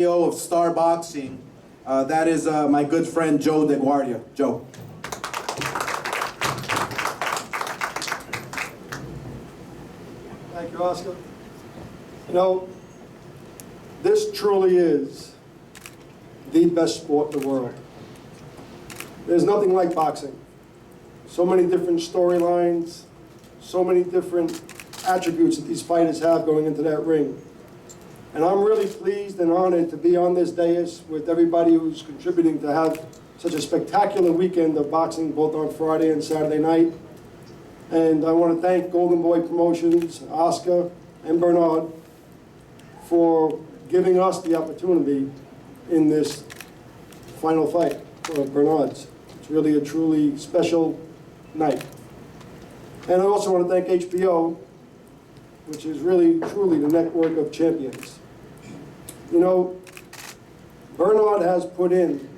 CEO of Star Boxing. That is my good friend Joe DeGuardia. Joe. Thank you, Oscar. You know, this truly is the best sport in the world. There's nothing like boxing. So many different storylines, so many different attributes that these fighters have going into that ring. And I'm really pleased and honored to be on this dais with everybody who's contributing to have such a spectacular weekend of boxing, both on Friday and Saturday night. And I want to thank Golden Boy Promotions, Oscar, and Bernard for giving us the opportunity in this final fight for Bernard's. It's really a truly special night. And I also want to thank HBO, which is really, truly the network of champions. You know, Bernard has put in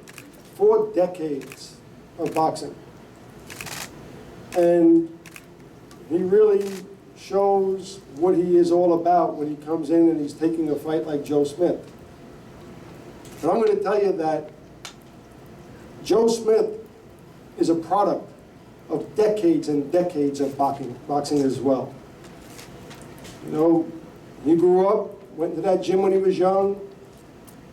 4 decades of boxing. And he really shows what he is all about when he comes in and he's taking a fight like Joe Smith. And I'm going to tell you that Joe Smith is a product of decades and decades of boxing as well. You know, he grew up, went to that gym when he was young,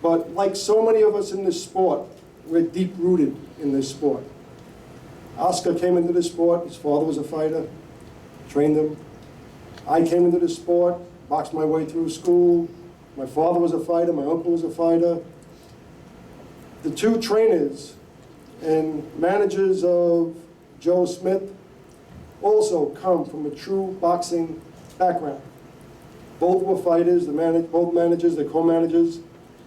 but like so many of us in this sport, we're deep-rooted in this sport. Oscar came into the sport, his father was a fighter, trained him. I came into the sport, boxed my way through school. My father was a fighter, my uncle was a fighter. The 2 trainers and managers of Joe Smith also come from a true boxing background. Both were fighters, both managers, the co-managers.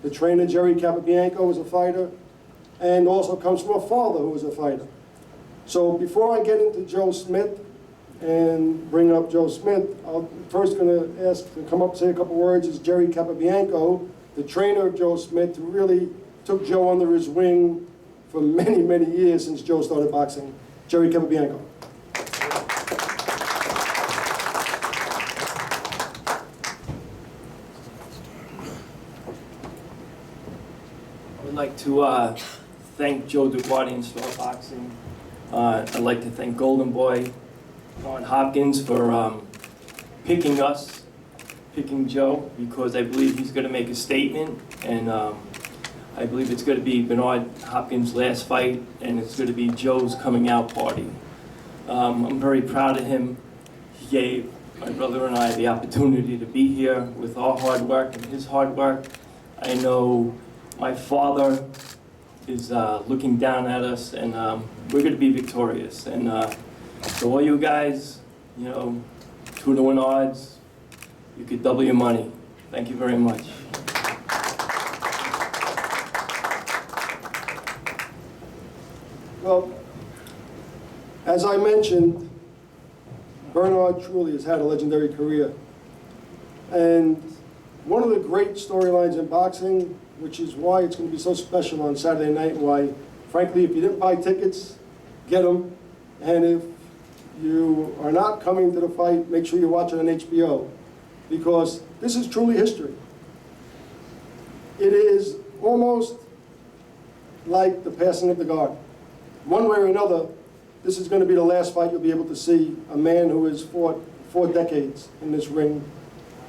The trainer, Jerry Capabianco, was a fighter, and also comes from a father who was a fighter. So before I get into Joe Smith and bring up Joe Smith, I'm first going to ask to come up and say a couple words is Jerry Capabianco, the trainer of Joe Smith, who really took Joe under his wing for many, many years since Joe started boxing. Jerry Capabianco. I would like to thank Joe DeGuardia and Star Boxing. I'd like to thank Golden Boy and Hopkins for picking Joe, because I believe he's going to make a statement, and I believe it's going to be Bernard Hopkins' last fight, and it's going to be Joe's coming out party. I'm very proud of him. He gave my brother and I the opportunity to be here with our hard work and his hard work. I know my father is looking down at us, and we're going to be victorious. And so all you guys, you know, 2-to-1 odds, you could double your money. Thank you very much. Well, as I mentioned, Bernard truly has had a legendary career. And one of the great storylines in boxing, which is why it's going to be so special on Saturday night, and why, frankly, if you didn't buy tickets, get them. And if you are not coming to the fight, make sure you watch it on HBO, because this is truly history. It is almost like the passing of the guard. One way or another, this is going to be the last fight you'll be able to see a man who has fought 4 decades in this ring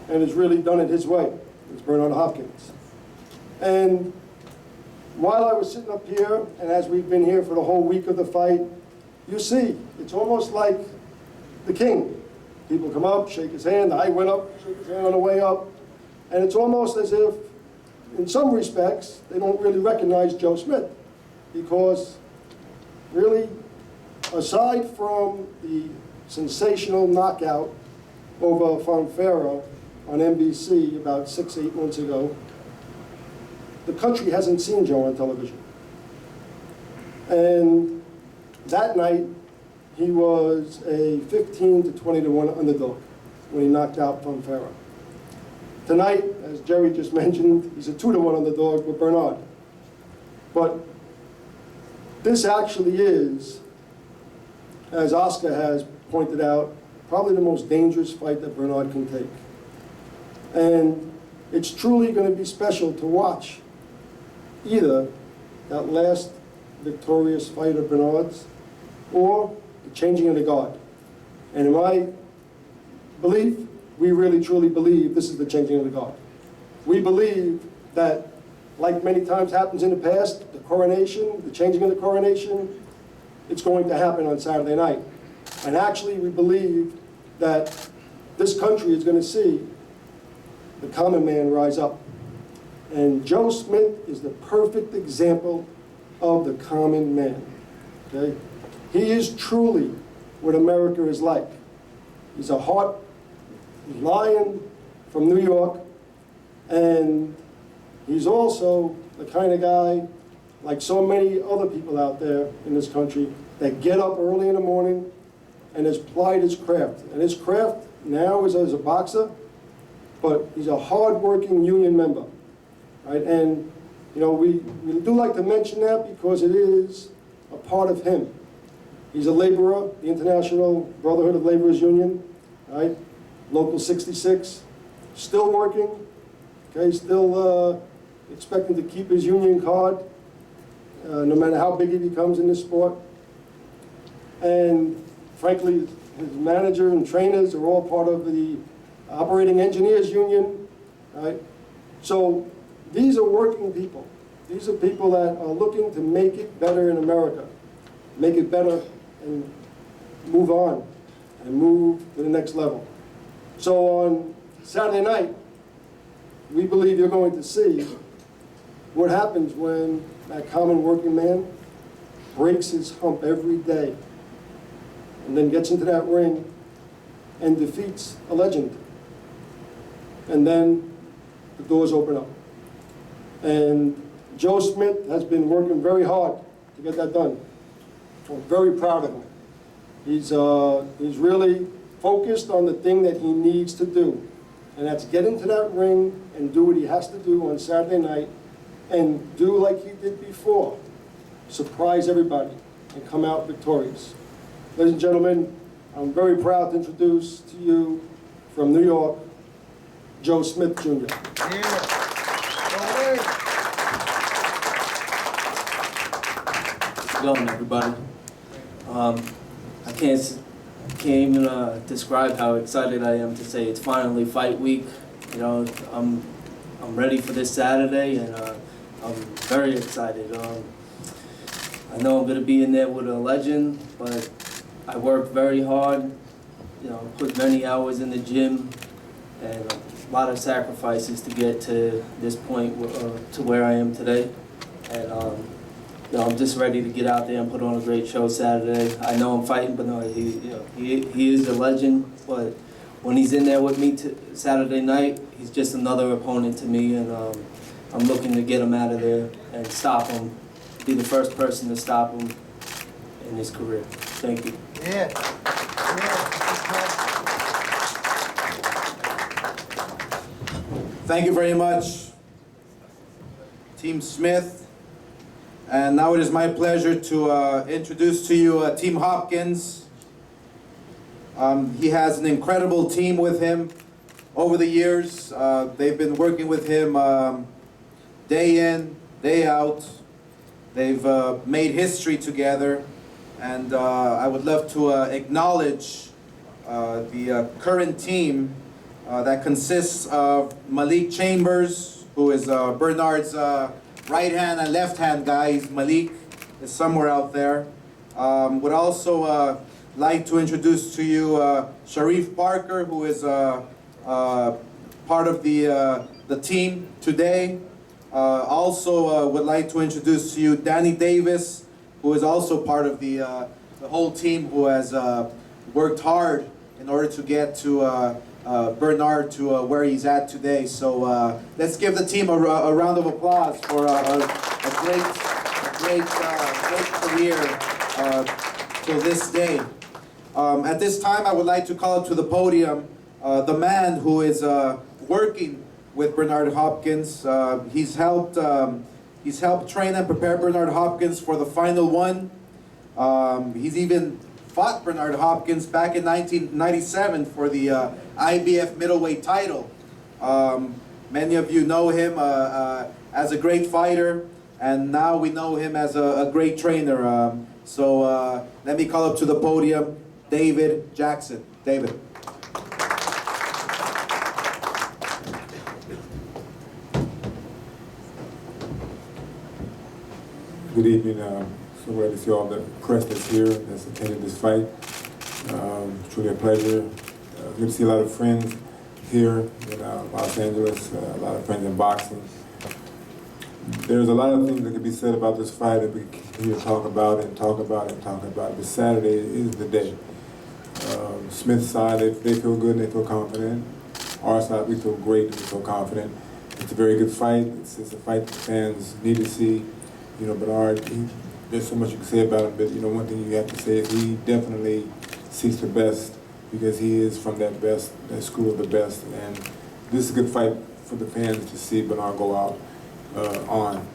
and has really done it his way. It's Bernard Hopkins. And while I was sitting up here, and as we've been here for the whole week of the fight, you see, it's almost like the king. People come up, shake his hand. I went up, shake his hand on the way up. And it's almost as if, in some respects, they don't really recognize Joe Smith, because really, aside from the sensational knockout over Fonfara on NBC about 6-8 months ago, the country hasn't seen Joe on television. And that night, he was a 15 to 20-to-1 underdog when he knocked out Fonfara. Tonight, as Jerry just mentioned, he's a 2-to-1 underdog with Bernard. But this actually is, as Oscar has pointed out, probably the most dangerous fight that Bernard can take. And it's truly going to be special to watch either that last victorious fight of Bernard's or the changing of the guard. And in my belief, we really truly believe this is the changing of the guard. We believe that, like many times happens in the past, the coronation, the changing of the coronation, it's going to happen on Saturday night. And actually, we believe that this country is going to see the common man rise up. And Joe Smith is the perfect example of the common man. Okay? He is truly what America is like. He's a heart lion from New York, and he's also the kind of guy, like so many other people out there in this country, that get up early in the morning and has plied his craft. And his craft now is as a boxer, but he's a hard-working union member, right? And you know, we do like to mention that because it is a part of him. He's a laborer, the International Brotherhood of Laborers Union, right? Local 66, still working, okay, still expecting to keep his union card, no matter how big he becomes in this sport. And frankly, his manager and trainers are all part of the Operating Engineers Union, right? So these are working people. These are people that are looking to make it better in America, make it better and move on and move to the next level. So on Saturday night, we believe you're going to see what happens when that common working man breaks his hump every day and then gets into that ring and defeats a legend. And then the doors open up. And Joe Smith has been working very hard to get that done. I'm very proud of him. He's really focused on the thing that he needs to do, and that's get into that ring and do what he has to do on Saturday night and do like he did before, surprise everybody and come out victorious. Ladies and gentlemen, I'm very proud to introduce to you from New York, Joe Smith, Jr. Yeah. How's it going, everybody? I can't even describe how excited I am to say it's finally fight week. You know, I'm ready for this Saturday, and I'm very excited. I know I'm gonna be in there with a legend, but I worked very hard. You know, put many hours in the gym, and a lot of sacrifices to get to this point to where I am today. And you know, I'm just ready to get out there and put on a great show Saturday. I know I'm fighting, but no, he is a legend. But when he's in there with me Saturday night, he's just another opponent to me, and I'm looking to get him out of there and stop him, be the first person to stop him in his career. Thank you. Yeah. Thank you very much, Team Smith. And now it is my pleasure to introduce to you Team Hopkins. He has an incredible team with him over the years. They've been working with him day in, day out. They've made history together. And I would love to acknowledge the current team that consists of Malik Chambers, who is Bernard's right-hand and left-hand guy. Malik is somewhere out there. Would also like to introduce to you Sharif Parker, who is part of the team today. Also would like to introduce to you Danny Davis, who is also part of the whole team, who has worked hard in order to get to Bernard to where he's at today. So let's give the team a round of applause for a great career till this day. At this time, I would like to call up to the podium the man who is working with Bernard Hopkins. He's helped train and prepare Bernard Hopkins for the final one. He's even fought Bernard Hopkins back in 1997 for the IBF middleweight title. Many of you know him as a great fighter, and now we know him as a great trainer. So let me call up to the podium David Jackson. David. Good evening. So glad to see all the press that's here, that's attended this fight. Truly a pleasure. Good to see a lot of friends here in Los Angeles, a lot of friends in boxing. There's a lot of things that could be said about this fight that we continue to talk about and talk about and talk about, but Saturday is the day. Smith's side, they feel good and they feel confident. Our side, we feel great and we feel confident. It's a very good fight. It's a fight that fans need to see. You know, Bernard, there's so much you can say about him, but you know, one thing you have to say is he definitely seeks the best because he is from that school of the best. And this is a good fight for the fans to see Bernard go out on.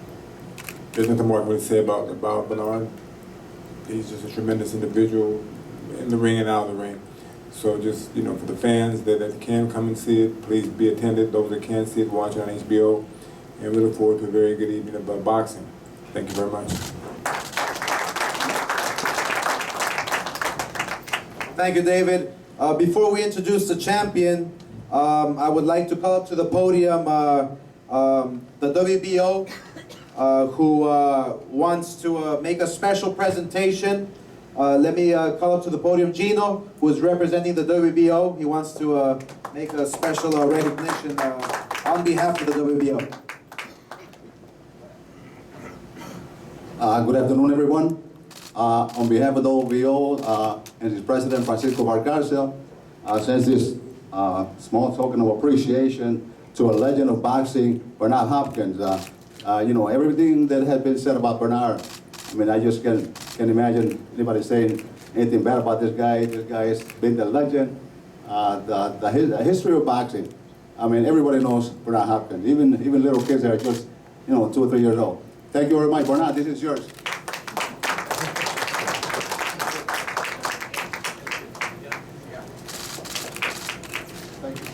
There's nothing more I can really say about Bernard. He's just a tremendous individual in the ring and out of the ring. So just, you know, for the fans that can come and see it, please be attended. Those that can't see it, watch it on HBO. And we look forward to a very good evening of boxing. Thank you very much. Thank you, David. Before we introduce the champion, I would like to call up to the podium the WBO, who wants to make a special presentation. Let me call up to the podium Gino, who is representing the WBO. He wants to make a special recognition on behalf of the WBO. Good afternoon, everyone. On behalf of the OVO and its president, Francisco Vargarcia, sends this small token of appreciation to a legend of boxing, Bernard Hopkins. You know, everything that has been said about Bernard, I mean, I just can't imagine anybody saying anything bad about this guy. This guy has been the legend, the history of boxing. I mean, everybody knows Bernard Hopkins, even little kids that are just, you know, 2 or 3 years old. Thank you very much, Bernard. This is yours. Thank you.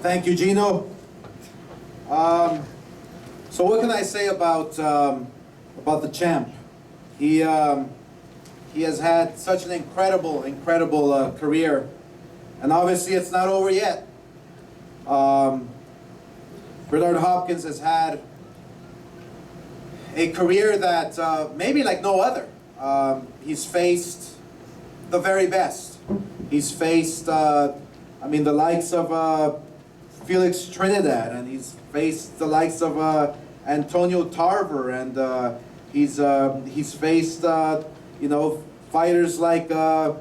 Thank you, Gino. So what can I say about the champ? He has had such an incredible career, and obviously it's not over yet. Bernard Hopkins has had a career that maybe like no other. He's faced the very best. He's faced, I mean, the likes of Felix Trinidad, and he's faced the likes of Antonio Tarver, and he's faced you know, fighters like John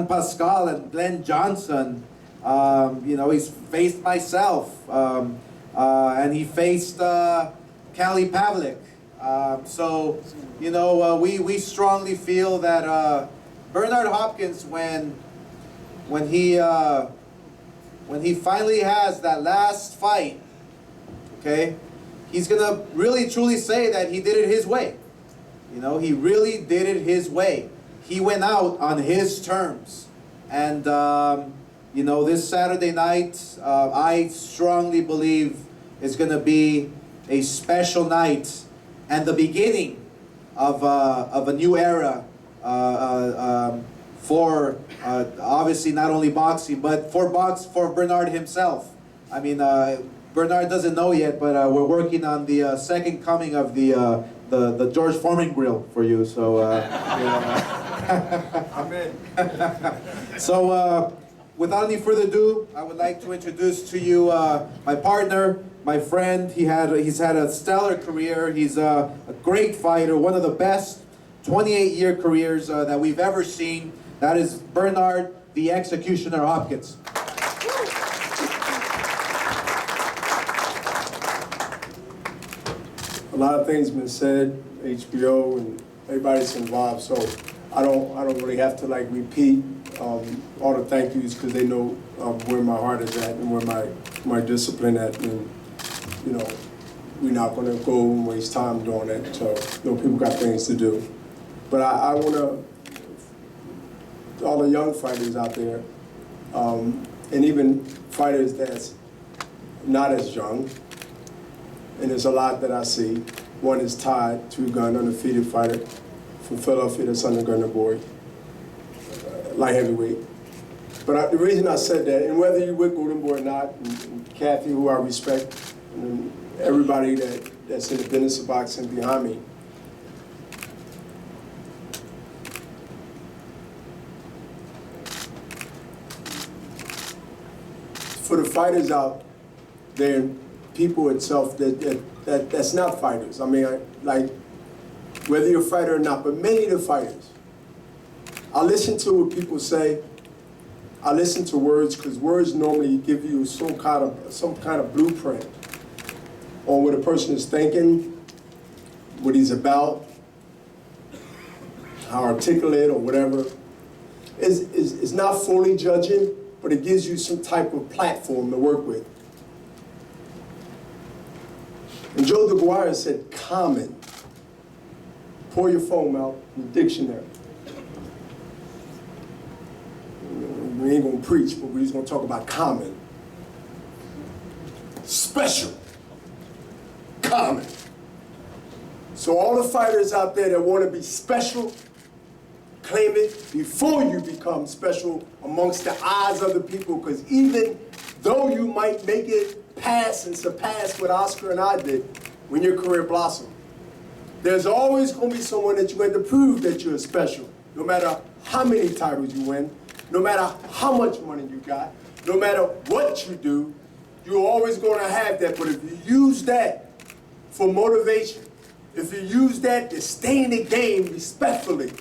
Pascal and Glenn Johnson. You know, he's faced myself, and he faced Kali Pavlik. So, you know, we strongly feel that Bernard Hopkins, when he finally has that last fight, okay, he's gonna really truly say that he did it his way. You know, he really did it his way. He went out on his terms. And, you know, this Saturday night, I strongly believe is gonna be a special night and the beginning of a new era for obviously not only boxing, but for Bernard himself. I mean, Bernard doesn't know yet, but we're working on the second coming of the George Foreman grill for you. So, so without any further ado, I would like to introduce to you my partner, my friend. He's had a stellar career. He's a great fighter, one of the best 28-year careers that we've ever seen. That is Bernard the Executioner Hopkins. A lot of things been said, HBO and everybody's involved, so I don't really have to like repeat all the thank yous because they know where my heart is at and where my discipline at, and you know, we're not gonna go and waste time doing it. So you know, people got things to do. But I wanna, all the young fighters out there, and even fighters that's not as young. And there's a lot that I see. One is Todd, two-gun, undefeated fighter from Philadelphia, that's undergun boy, light heavyweight. But the reason I said that, and whether you're with Golden Boy or not, and Kathy, who I respect, and everybody that's in the business of boxing behind me, for the fighters out there, people itself that's not fighters. I mean, like, whether you're a fighter or not, but many of the fighters, I listen to what people say. I listen to words because words normally give you some kind of blueprint on what a person is thinking, what he's about, how articulate or whatever. It's not fully judging, but it gives you some type of platform to work with. And Joe DeGuara said, common. Pour your phone out in the dictionary. We ain't gonna preach, but we're just gonna talk about common. Special. Common. So all the fighters out there that wanna be special, claim it before you become special amongst the eyes of the people, because even though you might make it pass and surpass what Oscar and I did when your career blossomed, there's always going to be someone that you have to prove that you're special, no matter how many titles you win, no matter how much money you got, no matter what you do, you're always going to have that. But if you use that for motivation, if you use that to stay in the game respectfully,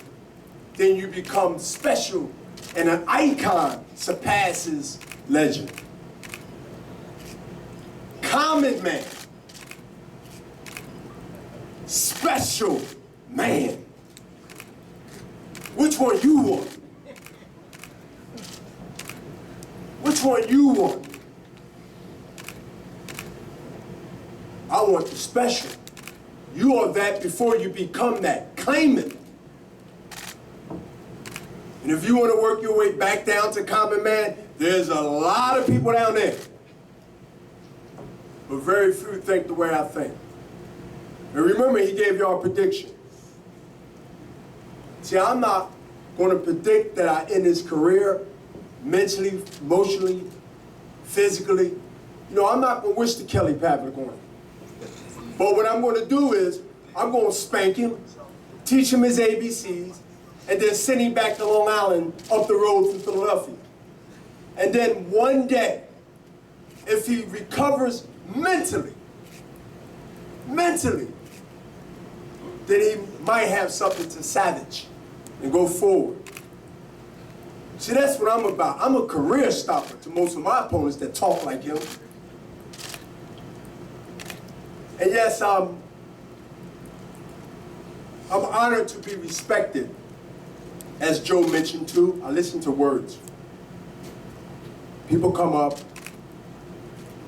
then you become special, and an icon surpasses legend. Common man. Special man. Which one you want? Which one you want? I want the special. You are that before you become that. Claim it. And if you want to work your way back down to common man, there's a lot of people down there. But very few think the way I think. And remember, he gave y'all a prediction. See, I'm not going to predict that I end this career mentally, emotionally, physically. You know, I'm not going to wish the Kelly Pavlik on him. But what I'm going to do is, I'm going to spank him, teach him his ABCs, and then send him back to Long Island up the road from Philadelphia. And then one day, if he recovers mentally, then he might have something to savage and go forward. See, that's what I'm about. I'm a career stopper to most of my opponents that talk like him. And yes, I'm honored to be respected. As Joe mentioned too, I listen to words. People come up,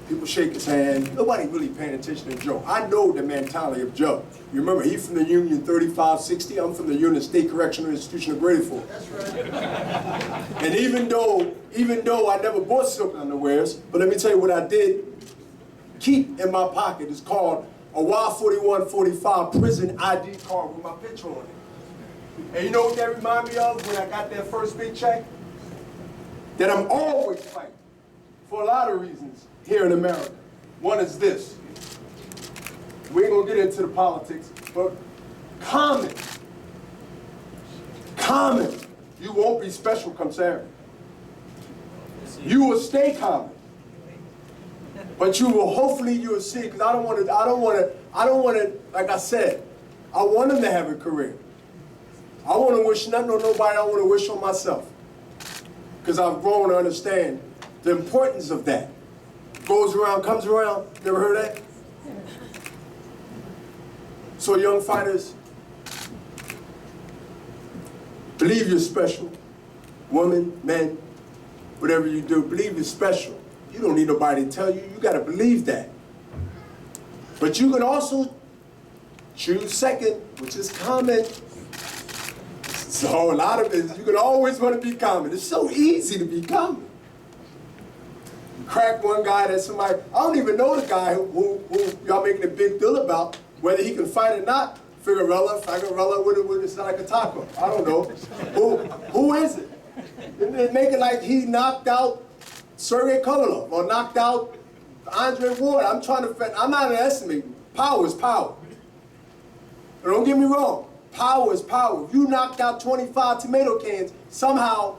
people shake his hand. Nobody really paying attention to Joe. I know the mentality of Joe. You remember, he's from the Union 3560. I'm from the Union State Correctional Institution of Greater Falls. That's right. And even though I never bought silk underwears, but let me tell you what I did keep in my pocket. It's called a Y4145 prison ID card with my picture on it. And you know what that reminded me of when I got that first big check? That I'm always fighting for a lot of reasons here in America. One is this. We ain't gonna get into the politics, but common. You won't be special come Saturday. You will stay common. But you will, hopefully you will see, because I don't want to, like I said, I want him to have a career. I want to wish nothing on nobody, I want to wish on myself. Because I've grown to understand the importance of that. Goes around, comes around. Never heard that? So young fighters, believe you're special. Women, men, whatever you do, believe you're special. You don't need nobody to tell you. You got to believe that. But you can also choose second, which is common. So a lot of it, you can always want to be common. It's so easy to be common. cracked one guy that somebody, I don't even know the guy who y'all making a big deal about, whether he can fight or not. Figueroa, what it's like a taco. I don't know. Who is it? They make it like he knocked out Sergey Kovalev or knocked out Andre Ward. I'm not underestimating. Power is power. But don't get me wrong. Power is power. If you knocked out 25 tomato cans, somehow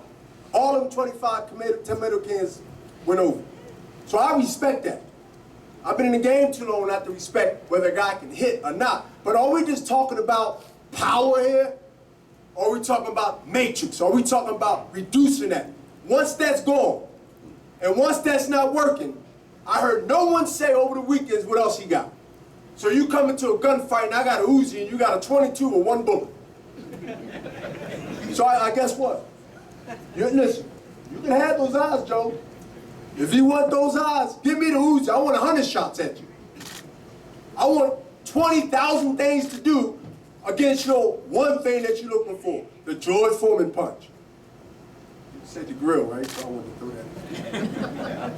all of them 25 tomato cans went over. So I respect that. I've been in the game too long not to respect whether a guy can hit or not. But are we just talking about power here? Or are we talking about matrix? Are we talking about reducing that? Once that's gone, and once that's not working, I heard no one say over the weekends what else he got. So you come into a gunfight and I got a Uzi and you got a 22 with one bullet. So I guess what? Listen, you can have those eyes, Joe. If you want those eyes, give me the Uzi. I want 100 shots at you. I want 20,000 things to do against your one thing that you're looking for, the George Foreman punch. You said the grill, right? So I wanted to throw that.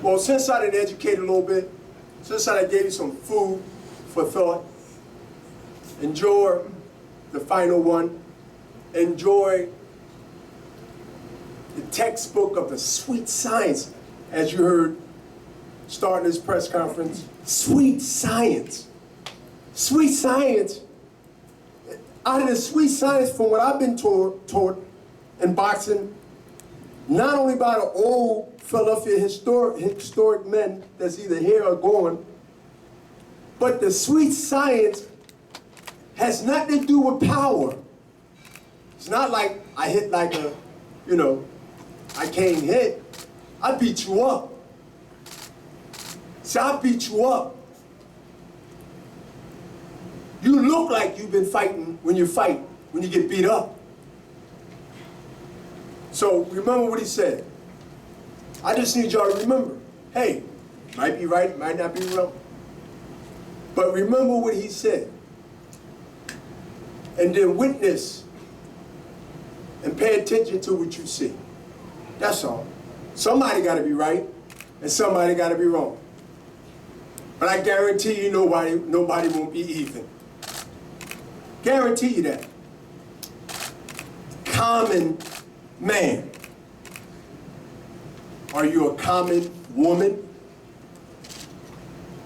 Well, since I didn't educate a little bit, since I gave you some food for thought, enjoy the final one. Enjoy the textbook of the sweet science, as you heard starting this press conference. Sweet science. Sweet science. Out of the sweet science, from what I've been taught in boxing, not only by the old Philadelphia historic men that's either here or gone, but the sweet science has nothing to do with power. It's not like I hit like a, I can't hit. I beat you up. See, I beat you up. You look like you've been fighting when you fight, when you get beat up. So remember what he said. I just need y'all to remember, hey, might be right, might not be wrong. But remember what he said. And then witness and pay attention to what you see. That's all. Somebody got to be right and somebody got to be wrong. But I guarantee you nobody won't be even. Guarantee you that. Common man. Are you a common woman?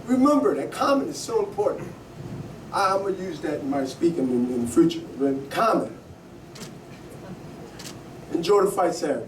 Remember that common is so important. I'm going to use that in my speaking in the future. But common. Enjoy the fight Saturday.